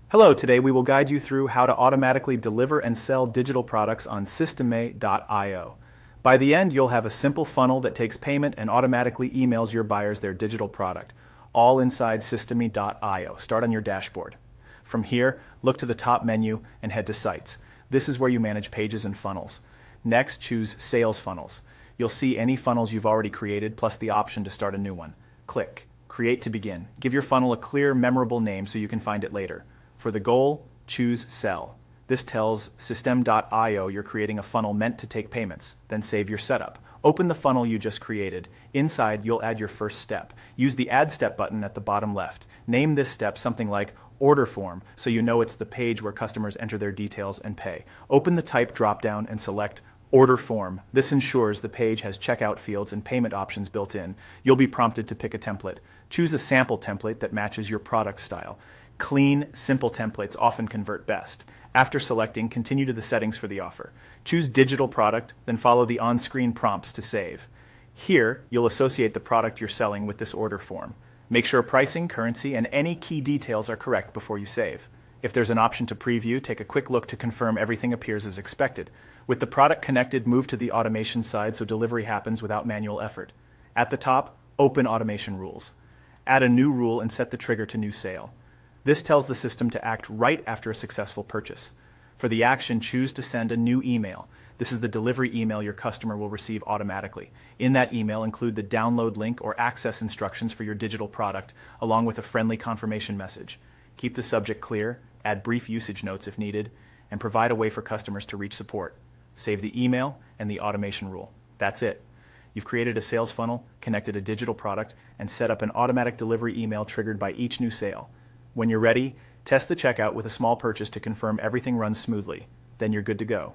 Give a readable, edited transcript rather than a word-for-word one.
Hello, today we will guide you through how to automatically deliver and sell digital products on Systeme.io. By the end, you'll have a simple funnel that takes payment and automatically emails your buyers their digital product, all inside Systeme.io. Start on your dashboard. From here, look to the top menu and head to Sites. This is where you manage pages and funnels. Next, choose Sales Funnels. You'll see any funnels you've already created, plus the option to start a new one. Click Create to begin. Give your funnel a clear, memorable name so you can find it later. For the goal, choose Sell. This tells Systeme.io you're creating a funnel meant to take payments. Then save your setup. Open the funnel you just created. Inside, you'll add your first step. Use the Add Step button at the bottom left. Name this step something like Order Form so you know it's the page where customers enter their details and pay. Open the Type drop-down and select Order Form. This ensures the page has checkout fields and payment options built in. You'll be prompted to pick a template. Choose a sample template that matches your product style. Clean, simple templates often convert best. After selecting, continue to the settings for the offer. Choose Digital Product, then follow the on-screen prompts to save. Here, you'll associate the product you're selling with this order form. Make sure pricing, currency, and any key details are correct before you save. If there's an option to preview, take a quick look to confirm everything appears as expected. With the product connected, move to the automation side so delivery happens without manual effort. At the top, open automation rules. Add a new rule and set the trigger to new sale. This tells the system to act right after a successful purchase. For the action, choose to send a new email. This is the delivery email your customer will receive automatically. In that email, include the download link or access instructions for your digital product, along with a friendly confirmation message. Keep the subject clear, add brief usage notes if needed, and provide a way for customers to reach support. Save the email and the automation rule. That's it. You've created a sales funnel, connected a digital product, and set up an automatic delivery email triggered by each new sale. When you're ready, test the checkout with a small purchase to confirm everything runs smoothly. Then you're good to go.